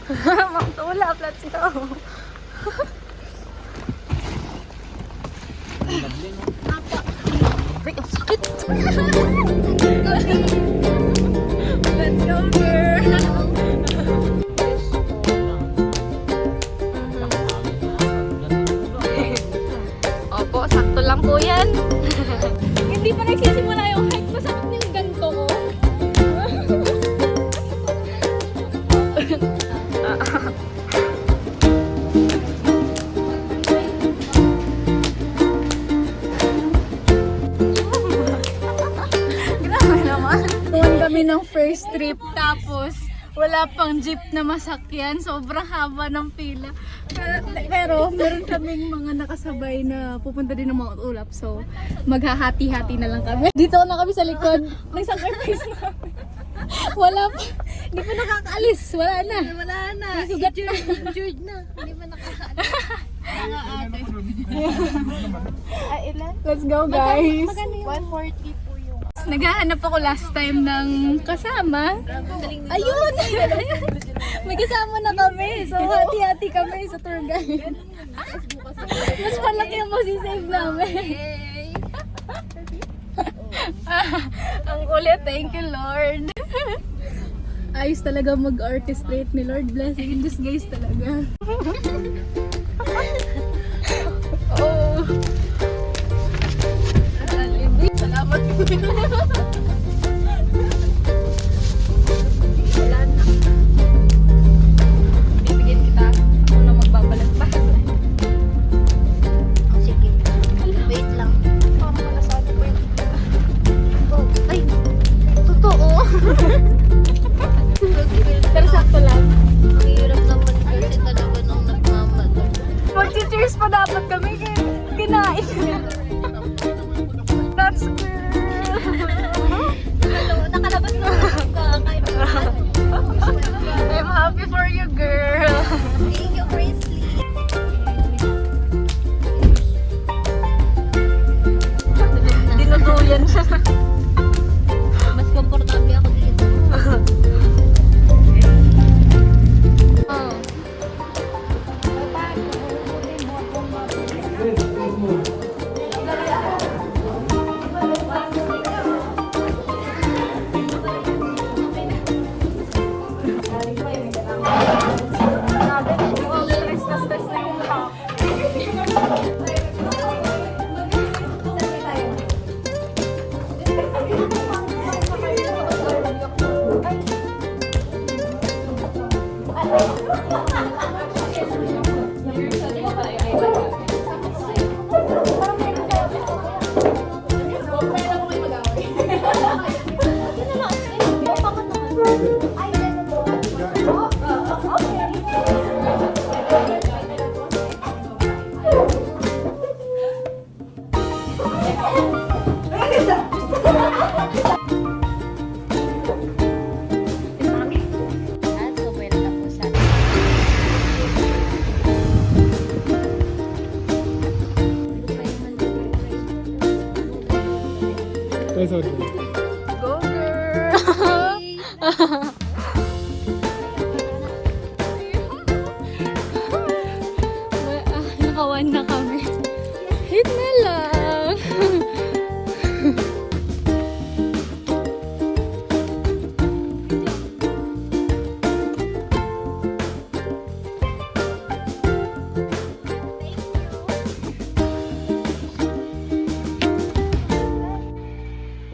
Mount Ulap, let's go. Ay, ang sakit. Let's go, girl. Opo, sakto lang po yan. Hindi pa nagsisimula yung hike. Masakit yung ganito ko. Grabe naman. Tuwan kami ng first trip. Tapos, wala pang jeep na masakyan. Sobrang haba ng pila. Pero meron kaming mga nakasabay na pupunta din ng Mount Ulap. So, maghahati-hati na lang kami. Dito na kami sa likod. Nag-sacrifice na kami. Wala pa. Hindi pa nakakaalis. Wala na. Wala na. May sugat na. Injured na. Hindi pa nakakaalis. Mga ate. Ay, ilan? Let's go, guys. Magkano yung 140 po yung... Naghahanap ako last time ng kasama. Ayun! May kasama na kami. So, hati-hati kami sa tour guide. Mas malaki ang masisave namin. Ang kulit. Thank you, Lord. Ayos talaga mag-orchestrate ni Lord. Blessing in disguise talaga. Oh. Salamat. Wala na. Bibigyan kita. Ako na magbabalat pa. Sige. Wait lang. Parang malasado ko yun. Oh, ay. Totoo. Pero sakto lang. Ang hirap naman kasi talaga nung nagmamadali. Mag-cheers pa dapat kami. Kinain. That's girl. Nakalabas na ako. I'm happy for you, girl. Thank you, Presley. Dinuduyan siya. Mas komportable ako dito. Oh. Stress na yung mukha. So, welcome po sa... Go, girl. Nakawan na kami. Hit na lang.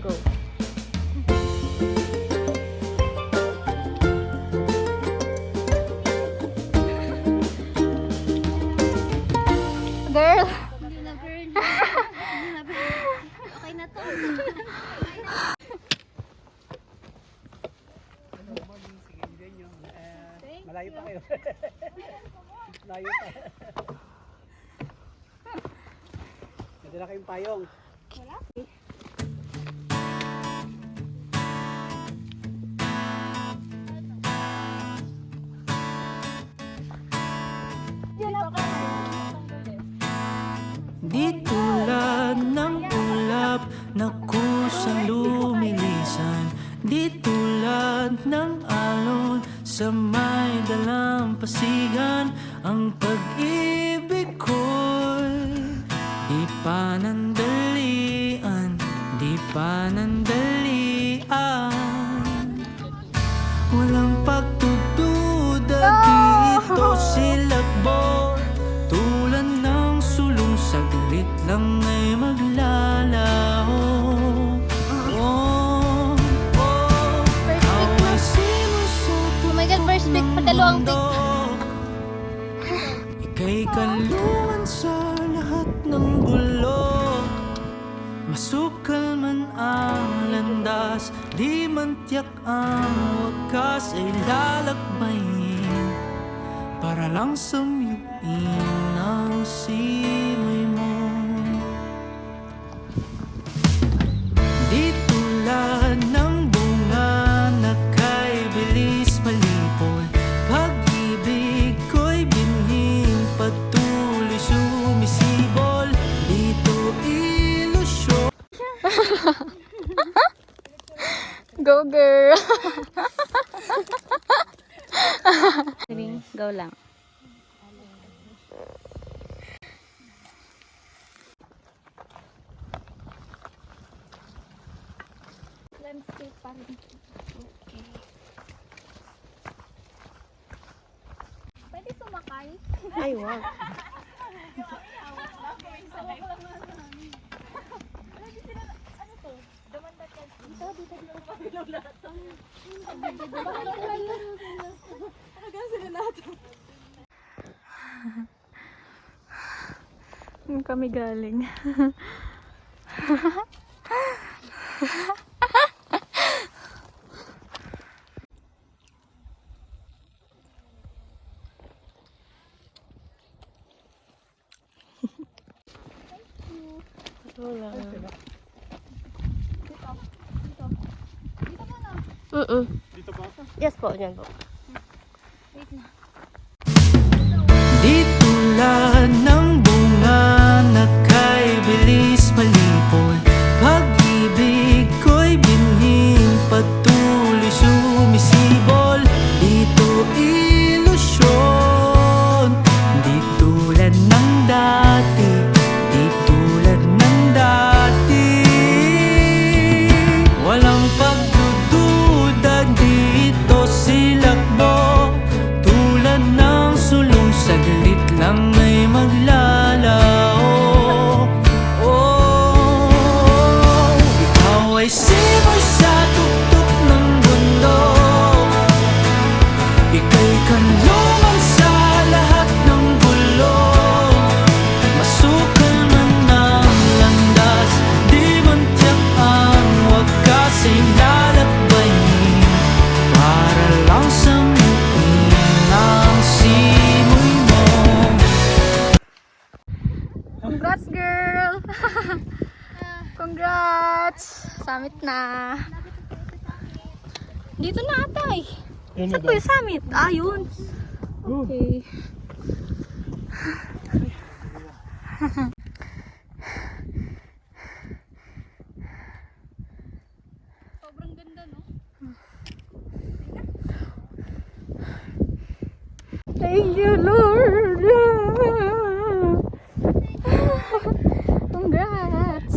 Go. Girl. Hindi na, girl. Okay na to. Malayo pa kayo. Malayo pa. Nadala kayong payong. Di tulad ng ulap na kusang lumilisan, di tulad ng alon sa may dalampasigan. Ang pag-ibig ko'y di pa nandalian, di pa nandalian. Walang pagdududa dito silakbo, tulad ng sulong saglit lang ay maglalaho. Oh, oh, away sinusot Oh my God, first pick pa, dalawang pick. ika'y kalungan sa lahat ng bulok. Masukal man ang landas, di man tiyak ang wakas ay lalakbayin, para lang samyuin ang simoy mo. Di tulad ng bunga na kay bilis malipol, pag-ibig ko'y binhing patuloy sumisibol. Dito ilusyon. Go girl! Go lang. Landscape pa rin. Okay. Pwede sumakay? Ay, wow. Kami galing. Yes po, yan po. Di tulad ng bunga na kay bilis malipol, pag-ibig ko'y binhing patuloy sumisibol. Dito ilusyon, di tulad ng dati, di tulad ng dati. Walang pagdududa dito silakbo, tulad ng sulong saglit lang ay maglalaho. Oh, ikaw ay simoy sa tuktok ng bundok, ika'y kanlungan sa lahat ng bulok. Masukal man ang landas, di man tiyak ang wakas ay lalakbayin, para lang samyuin ang simoy mo. Congrats, girl! Congrats! Summit na! Dito na atay! Saan po yung summit? Ah, yun! Okay. Sobrang ganda, no? Thank you, Lord! Congrats!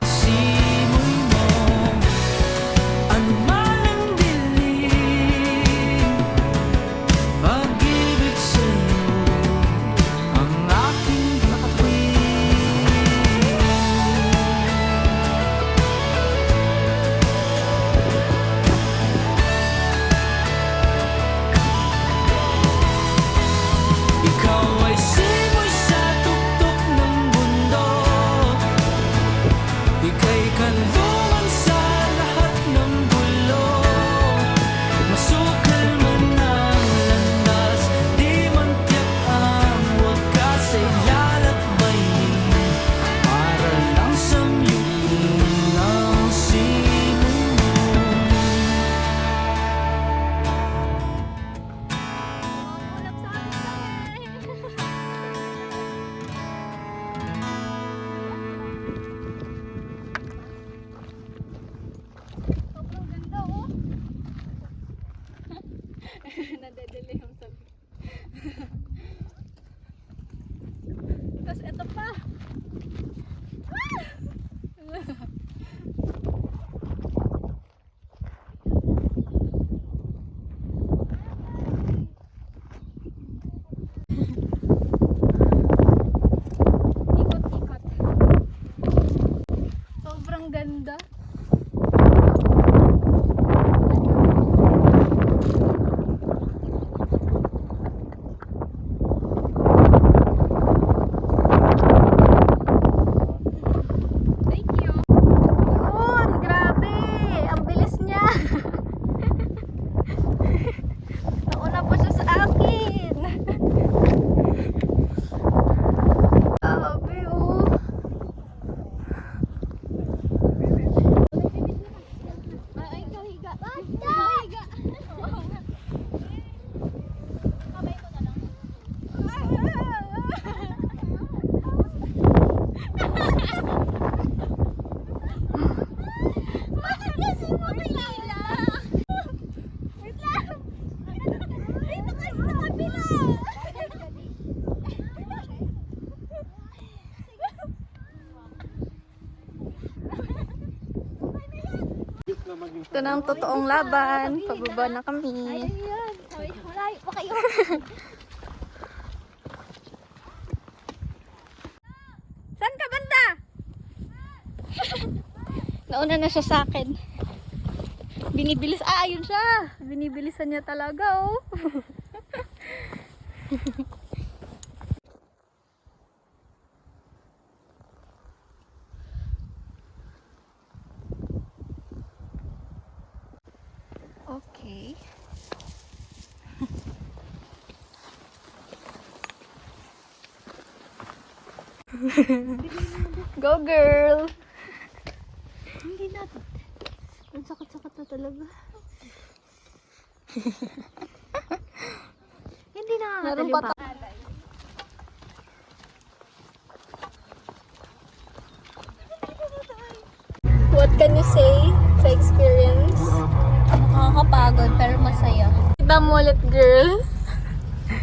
Simoy mo, ano man ang dilim, pag-ibig sa'yo ang aking bituin. Ikaw ay simoy sa tuktok ng bundok, ika'y Nadedelay yung sabi. Tapos ito pa. Ikot-ikot. Sobrang ganda. Thank you. Yun, grabe. Ang bilis niya. Nauna po siya sa akin. Grabe, oh. Ay, kahiga. Kahiga. Kamay ko na lang. Bakit kasi mo pinila? Wait lang. Dito kasi sa kabila. Ito na ang totoong laban. Pababa na kami. Ayan. Malayo pa kayo. Saan ka banda? Nauna na siya sa akin. Binibilis. Ah, ayun siya. Binibilisan niya talaga, oh. Okay. Go, girl. Hindi na. Ang sakit-sakit na talaga. Hindi na Meron pa What can you say sa experience? Nakakapagod pero masaya. Kita mo ulit, girl.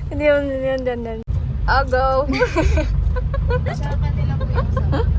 Hindi yun. Oh, go. Sa kanila po yung